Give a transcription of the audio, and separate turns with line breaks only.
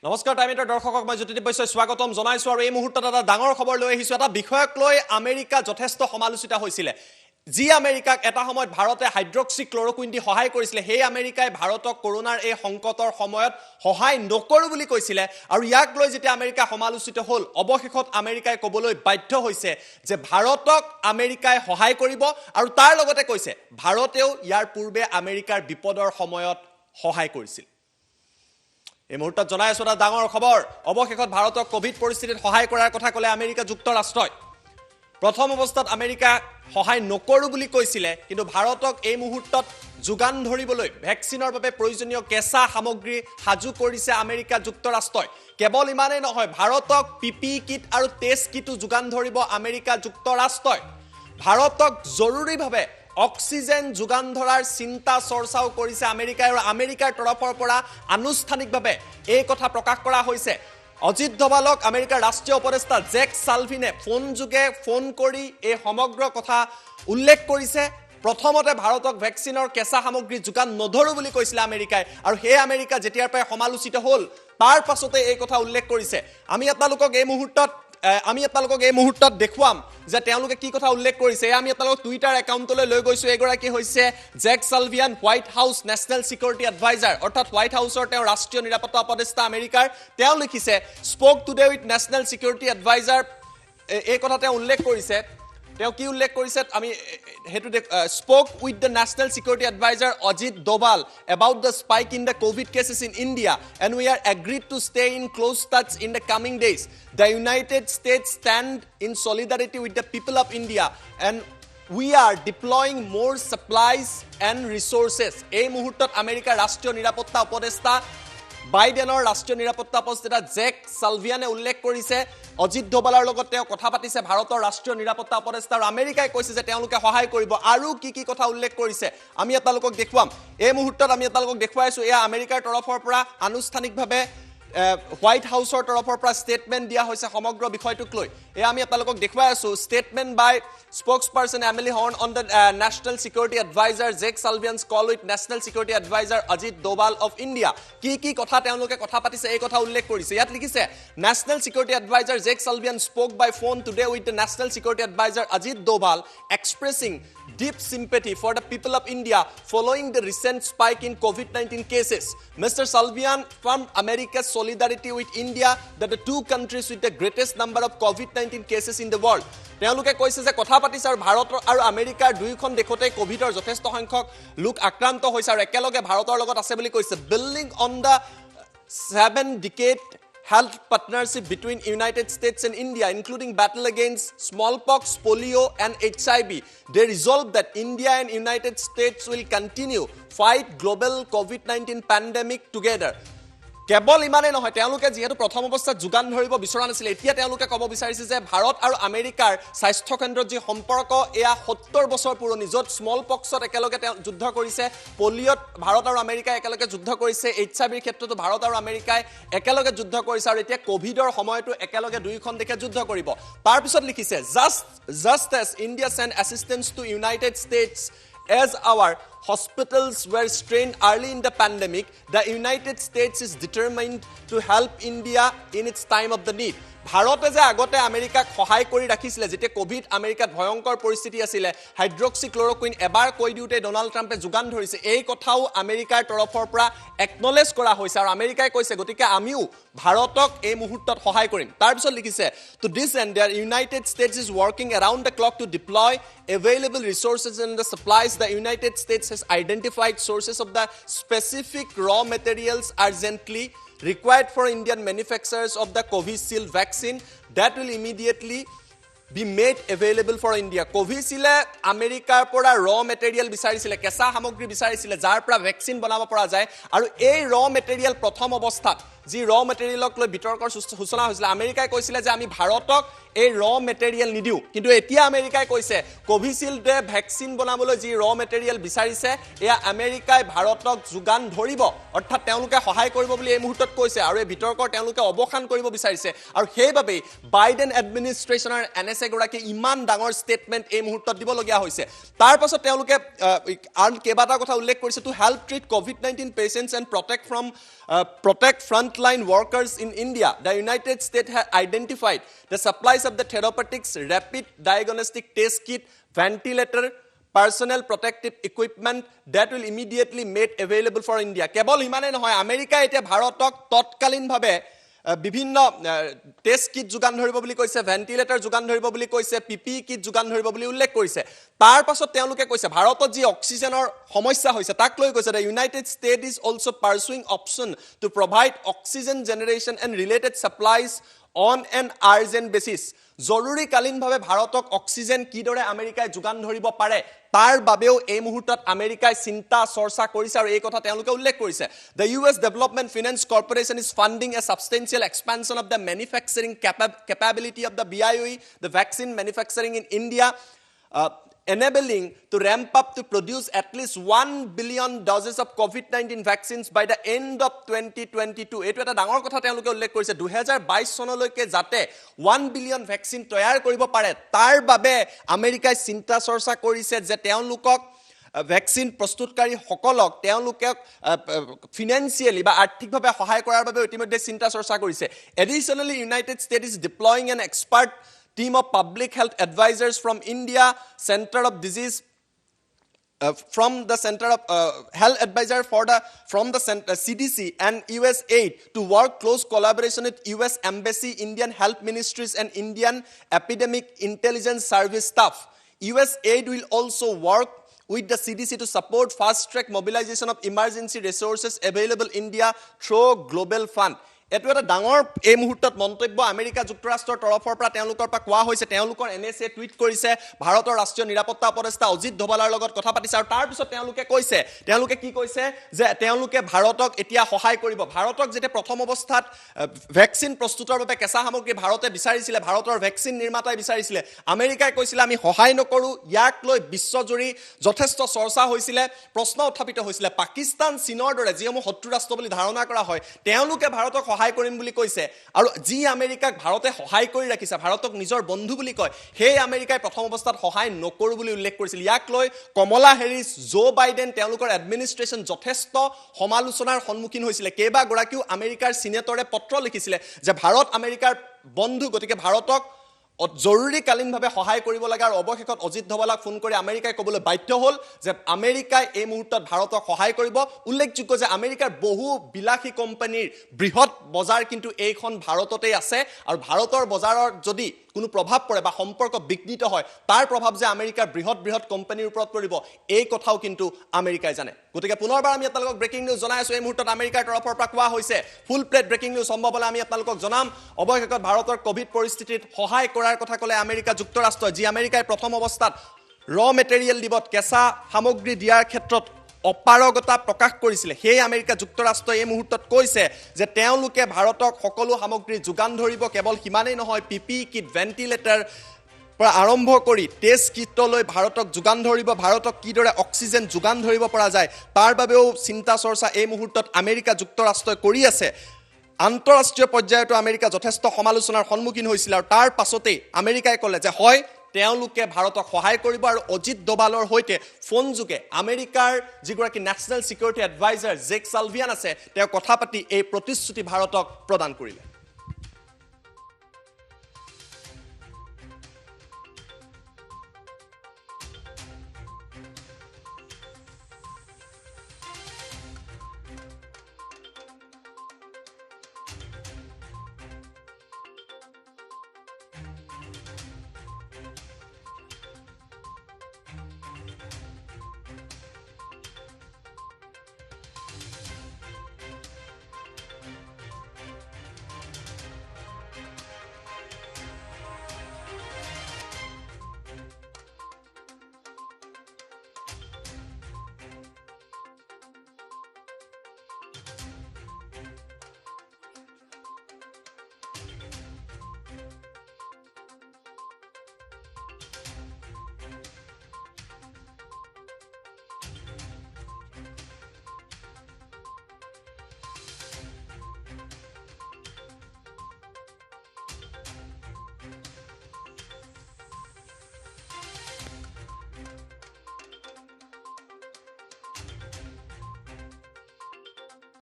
নমস্কাৰ টাইমিটাৰ দৰ্শকক মই জ্যোতিদীপ বৈশ্যই স্বাগতম জনাইছো আৰু এই মুহূৰ্তত এটা ডাঙৰ খবৰ লৈ আহিছো এটা বিষয়ক লৈ আমেৰিকা যথেষ্ট সমালোচিত হৈছিল যি আমেৰিকাক এটা সময়ত ভাৰতে হাইড্ৰক্সি ক্লৰোকুইন দি সহায় কৰিছিল সেই আমেৰিকাই ভাৰতক কৰোনাৰ এই সংকটৰ সময়ত সহায় নকৰো বুলি কৈছিল আৰু ইয়াক লৈ যেতিয়া আমেৰিকা সমালোচিত হ'ল অৱশেষত আমেৰিকাই ক'বলৈ বাধ্য হৈছে যে ভাৰতক আমেৰিকাই সহায় কৰিব আৰু তাৰ লগতে কৈছে ভাৰতেও ইয়াৰ পূৰ্বে আমেৰিকাৰ বিপদৰ সময়ত সহায় কৰিছিল এই মুহূৰ্তত জনাই আছো এটা ডাঙৰ খবৰ অৱশেষত ভাৰতক কোভিড পৰিস্থিতিত সহায় কৰাৰ কথা ক'লে আমেৰিকা যুক্তৰাষ্ট্ৰই প্ৰথম অৱস্থাত আমেৰিকা সহায় নকৰো বুলি কৈছিল কিন্তু ভাৰতক এই মুহূৰ্তত যোগান ধৰিবলৈ ভ্যাকচিনৰ বাবে প্ৰয়োজনীয় কেঁচা সামগ্ৰী সাজু কৰিছে আমেৰিকা যুক্তৰাষ্ট্ৰই কেৱল ইমানেই নহয় ভাৰতক পিপি কিট আৰু টেষ্ট কিটো যোগান ধৰিব আমেৰিকা যুক্তৰাষ্ট্ৰই ভাৰতক জৰুৰীভাৱে অক্সিজেন যোগান ধৰাৰ চিন্তা চৰ্চাও কৰিছে আমেৰিকাই আৰু আমেৰিকাৰ তৰফৰ পৰা আনুষ্ঠানিকভাৱে এই কথা প্ৰকাশ কৰা হৈছে অজিত ডোভালক আমেৰিকাৰ ৰাষ্ট্ৰীয় উপদেষ্টা জেক সালভিনে ফোন কৰি এই সমগ্ৰ কথা উল্লেখ কৰিছে প্ৰথমতে ভাৰতক ভ্যাকচিনৰ কেঁচা সামগ্ৰী যোগান নধৰো বুলি কৈছিল আমেৰিকাই আৰু সেই আমেৰিকা যেতিয়াৰ পৰাই সমালোচিত হ'ল তাৰ পাছতে এই কথা উল্লেখ কৰিছে আমি আপোনালোকক এই মুহূৰ্তত দেখুৱাম যে তেওঁলোকে কি কথা উল্লেখ কৰিছে আমি আপোনালোকক টুইটাৰ একাউণ্টলৈ লৈ গৈছো এগৰাকী হৈছে Jake Sullivan White House national security adviser অৰ্থাৎ হোৱাইট হাউচৰ তেওঁ ৰাষ্ট্ৰীয় নিৰাপত্তা উপদেষ্টা আমেৰিকাৰ তেওঁ লিখিছে spoke today with national security adviser এই কথা তেওঁ উল্লেখ কৰিছে তেওঁ কি উল্লেখ কৰিছে আমি হেতু spoke with the national security adviser Ajit Doval about the spike in the covid cases in India and we are agreed to stay in close touch in the coming days the United States stand in solidarity with the people of India and we are deploying more supplies and resources এই মুহূৰ্তত আমেৰিকাৰ ৰাষ্ট্ৰীয় নিৰাপত্তা উপদেষ্টা বাইডেনৰ ৰাষ্ট্ৰীয় নিৰাপত্তা উপদেষ্টা জেক সালভিয়ানে উল্লেখ কৰিছে অজিত ডোভালৰ লগত তেওঁ কথা পাতিছে ভাৰতৰ ৰাষ্ট্ৰীয় নিৰাপত্তা উপদেষ্টা আৰু আমেৰিকাই কৈছে যে তেওঁলোকে সহায় কৰিব আৰু কি কথা উল্লেখ কৰিছে আমি আপোনালোকক দেখুৱাম এই মুহূৰ্তত আমি আপোনালোকক দেখুৱাইছো এয়া আমেৰিকাৰ তৰফৰ পৰা আনুষ্ঠানিকভাৱে হোৱাইট হাউচৰ তৰফৰ পৰা ষ্টেটমেন্ট দিয়া হৈছে সমগ্ৰ বিষয়টোক লৈ এয়া আমি আপোনালোকক দেখুৱাই আছো statement by spokesperson Emily Horn on the National Security Advisor Jake Sullivan's call with National Security Advisor Ajit Doval of India কি কথা তেওঁলোকে কথা পাতিছে এই কথা উল্লেখ কৰিছে ইয়াত লিখিছে National Security Advisor Jake Sullivan spoke by phone today with the National Security Advisor Ajit Doval expressing deep sympathy for the people of India following the recent spike in COVID-19 cases Mr. Sullivan from America's solidarity with India that the two countries with the greatest number of COVID-19 cases in the world তেওঁলোকে কৈছে যে কথা পাতিছে আৰু ভাৰত আৰু আমেৰিকাৰ দুইখন দেশতে কোভিডৰ যথেষ্ট সংখ্যক লোক আক্ৰান্ত হৈছে আৰু একেলগে ভাৰতৰ লগত আছে বুলি কৈছে building on the 7-decade health partnership between United States and India including battle against smallpox polio and HIV they resolved that India and United States will continue fight global COVID-19 pandemic together কেৱল ইমানেই নহয় তেওঁলোকে যেহেতু প্ৰথম অৱস্থাত যোগান ধৰিব বিচৰা নাছিল এতিয়া তেওঁলোকে ক'ব বিচাৰিছে যে ভাৰত আৰু আমেৰিকাৰ স্বাস্থ্য কেন্দ্ৰৰ যি সম্পৰ্ক এয়া 70 বছৰ পুৰণি য'ত স্মল পক্সত একেলগে যুদ্ধ কৰিছে পলিঅত ভাৰত আৰু আমেৰিকাই একেলগে যুদ্ধ কৰিছে এইচআইভিৰ ক্ষেত্ৰতো ভাৰত আৰু আমেৰিকাই একেলগে যুদ্ধ কৰিছে আৰু এতিয়া কোভিডৰ সময়তো একেলগে দুইখন দেশে যুদ্ধ কৰিব তাৰ পিছত লিখিছে just as India sent assistance to United States as our hospitals were strained early in the pandemic, the United States is determined to help India in its time of the need. ভাৰতে যে আগতে আমেৰিকাক সহায় কৰি ৰাখিছিলে যেতিয়া Covid আমেৰিকাত ভয়ংকৰ পৰিস্থিতি আছিল হাইড্ৰক্সি ক্লৰোকুইন এবাৰ কৈ দিওতে ডোনাল্ড ট্ৰাম্পে যোগান ধৰিছে এই কথাও আমেৰিকাৰ তৰফৰ পৰা একনলেজ কৰা হৈছে আৰু আমেৰিকাই কৈছে গতিকে আমিও ভাৰতক এই মুহূৰ্তত সহায় কৰিম তাৰ পিছত লিখিছে to this end the United States is working around the clock to deploy available resources and the supplies the United States has identified sources of the specific raw materials urgently required for Indian manufacturers of the Covishield vaccine that will immediately be made available for India. Covishield Americar পৰা raw material বিচাৰিছিল কেঁচা সামগ্ৰী বিচাৰিছিল যাৰ পৰা vaccine বনাব পৰা যায় আৰু এই raw material প্ৰথম অৱস্থাত যি raw materialক লৈ বিতৰ্কৰ সূচনা হৈছিল আমেৰিকাই কৈছিল যে আমি ভাৰতক এই raw material নিদিও কিন্তু এতিয়া আমেৰিকাই কৈছে কোভিশিল্ডে ভ্যাকচিন বনাবলৈ যি raw material বিচাৰিছে এয়া আমেৰিকাই ভাৰতক যোগান ধৰিব অৰ্থাৎ তেওঁলোকে সহায় কৰিব বুলি এই মুহূৰ্তত কৈছে আৰু এই বিতৰ্কৰ তেওঁলোকে অৱসান কৰিব বিচাৰিছে আৰু সেইবাবে বাইডেন এডমিনিষ্ট্ৰেচনৰ এনএসএ গৰাকী ইমান ডাঙৰ ষ্টেটমেন্ট এই মুহূৰ্তত দিব লগিয়া হৈছে তাৰ পাছত তেওঁলোকে আন কেবাটা কথা উল্লেখ কৰিছে টু হেল্প ট্ৰিট কোভিড-19 patients and protect front frontline workers in India. The United States had identified the supplies of the therapeutics, rapid diagnostic test kit, ventilator, personal protective equipment that will immediately made available for India. কেৱল ইমানে নহয়, America এতিয়া ভাৰতক তৎকালীনভাৱে বিভিন্ন test kit যোগান ধৰিব বুলি কৈছে, ভেন্টিলেটৰ যোগান ধৰিব বুলি কৈছে, পিপি কিট যোগান ধৰিব বুলি উল্লেখ কৰিছে। তাৰ পাছত তেওঁলোকে কৈছে ভাৰতত যি অক্সিজেনৰ সমস্যা হৈছে তাক লৈ কৈছে the United States is also pursuing option to provide oxygen generation and related supplies on an urgent basis. জৰুৰীকালীনভাৱে ভাৰতক অক্সিজেন কিদৰে আমেৰিকাই যোগান ধৰিব পাৰে তাৰ বাবেও এই মুহূৰ্তত আমেৰিকাই চিন্তা চৰ্চা কৰিছে আৰু এই কথা তেওঁলোকে উল্লেখ কৰিছে। The US Development Finance Corporation is funding a substantial expansion of the manufacturing capability of the BIOE, the vaccine manufacturing in India, enabling to ramp up to produce at least 1 billion doses of COVID-19 vaccines by the end of 2022. এইটো এটা ডাঙৰ কথা তেওঁলোকে উল্লেখ কৰিছে 2022 চনলৈকে যাতে 1 billion vaccine তৈয়াৰ কৰিব পাৰে তাৰ বাবে আমেৰিকাই চিন্তা চৰ্চা কৰিছে যে তেওঁলোকক ভ্যাকচিন প্ৰস্তুতকাৰী সকলক তেওঁলোকক ফিনান্সিয়ালি বা আৰ্থিকভাৱে সহায় কৰাৰ বাবে ইতিমধ্যে চিন্তা চৰ্চা কৰিছে। Additionally, United States is deploying an expert team of public health advisors from India, Center of Disease, from the Center of Health Advisor from the CDC and USAID to work close collaboration with US Embassy, Indian Health Ministries and Indian Epidemic Intelligence Service staff. USAID will also work with the CDC to support fast-track mobilization of emergency resources available in India through Global Fund. এটো এটা ডাঙৰ এই মুহূৰ্তত মন্তব্য America যুক্তৰাষ্ট্ৰৰ তৰফৰ পৰা তেওঁলোকৰ পৰা কোৱা হৈছে। তেওঁলোকৰ NSA টুইট কৰিছে ভাৰতৰ ৰাষ্ট্ৰীয় নিৰাপত্তা উপদেষ্টা অজিত ধোভালৰ লগত কথা পাতিছে আৰু তাৰ পিছত তেওঁলোকে কি কৈছে যে তেওঁলোকে ভাৰতক এতিয়া সহায় কৰিব। ভাৰতক যেতিয়া প্ৰথম অৱস্থাত ভ্যাকচিন প্ৰস্তুতৰ বাবে কেঁচা সামগ্ৰী ভাৰতে বিচাৰিছিলে, ভাৰতৰ ভ্যাকচিন নিৰ্মাতাই বিচাৰিছিলে, আমেৰিকাই কৈছিলে আমি সহায় নকৰো। ইয়াক লৈ বিশ্বজুৰি যথেষ্ট চৰ্চা হৈছিলে, প্ৰশ্ন উত্থাপিত হৈছিলে। পাকিস্তান, চীনৰ দৰে যিসমূহ শত্ৰু ৰাষ্ট্ৰ বুলি ধাৰণা কৰা হয় তেওঁলোকে ভাৰতক সহায় কৰিম বুলি কৈছে আৰু যি আমেৰিকাক ভাৰতে সহায় কৰি ৰাখিছে, ভাৰতক নিজৰ বন্ধু বুলি কয়, সেই আমেৰিকাই প্ৰথম অৱস্থাত সহায় নকৰো বুলি উল্লেখ কৰিছিল। ইয়াক লৈ কমলা হেৰিছ, জো বাইডেন তেওঁলোকৰ এডমিনিষ্ট্ৰেশ্যন যথেষ্ট সমালোচনাৰ সন্মুখীন হৈছিলে। কেইবাগৰাকীও আমেৰিকাৰ সিনেটৰে পত্ৰ লিখিছিলে যে ভাৰত আমেৰিকাৰ বন্ধু, গতিকে ভাৰতক জৰুৰীকালীনভাৱে সহায় কৰিব লাগে আৰু অৱশেষত অজিত ধোভালক ফোন কৰি আমেৰিকাই ক'বলৈ বাধ্য হ'ল যে আমেৰিকাই এই মুহূৰ্তত ভাৰতক সহায় কৰিব। উল্লেখযোগ্য যে আমেৰিকাৰ বহু বিলাসী কোম্পানীৰ বৃহৎ বজাৰ কিন্তু এইখন ভাৰততেই আছে আৰু ভাৰতৰ বজাৰত যদি কোনো প্ৰভাৱ পৰে বা সম্পৰ্ক বিঘ্নিত হয় তাৰ প্ৰভাৱ যে আমেৰিকাৰ বৃহৎ কোম্পানীৰ ওপৰত পৰিব এই কথাও কিন্তু আমেৰিকাই জানে। গতিকে পুনৰবাৰ আমি আপোনালোকক ব্ৰেকিং নিউজ জনাই আছো। এই মুহূৰ্তত আমেৰিকাৰ তৰফৰ পৰা কোৱা হৈছে ফুল প্লেট ব্ৰেকিং নিউজ সম্ভৱ হ'লে আমি আপোনালোকক জনাম। অৱশেষত ভাৰতৰ কোভিড পৰিস্থিতিত সহায় কৰাৰ কথা ক'লে আমেৰিকা যুক্তৰাষ্ট্ৰই, যি আমেৰিকাই প্ৰথম অৱস্থাত মেটেৰিয়েল দিব, কেঁচা সামগ্ৰী দিয়াৰ ক্ষেত্ৰত অপাৰগতা প্ৰকাশ কৰিছিলে, সেই আমেৰিকা যুক্তৰাষ্ট্ৰই এই মুহূৰ্তত কৈছে যে তেওঁলোকে ভাৰতক সকলো সামগ্ৰী যোগান ধৰিব। কেৱল সিমানেই নহয়, পিপি কিট, ভেন্টিলেটৰ পৰা আৰম্ভ কৰি টেষ্ট কিটলৈ ভাৰতক যোগান ধৰিব। ভাৰতক কিদৰে অক্সিজেন যোগান ধৰিব পৰা যায় তাৰ বাবেও চিন্তা চৰ্চা এই মুহূৰ্তত আমেৰিকা যুক্তৰাষ্ট্ৰই কৰি আছে। আন্তঃৰাষ্ট্ৰীয় পৰ্যায়তো আমেৰিকা যথেষ্ট সমালোচনাৰ সন্মুখীন হৈছিল আৰু তাৰ পাছতেই আমেৰিকাই ক'লে যে হয় তেওঁলোকে ভাৰতক সহায় কৰিব আৰু অজিত ডোভালৰ সৈতে ফোন যোগে আমেৰিকাৰ যিগৰাকী নেশ্যনেল ছিকিউৰিটি এডভাইজাৰ জেক ছালভিয়ান আছে তেওঁ কথা পাতি এই প্ৰতিশ্ৰুতি ভাৰতক প্ৰদান কৰিলে।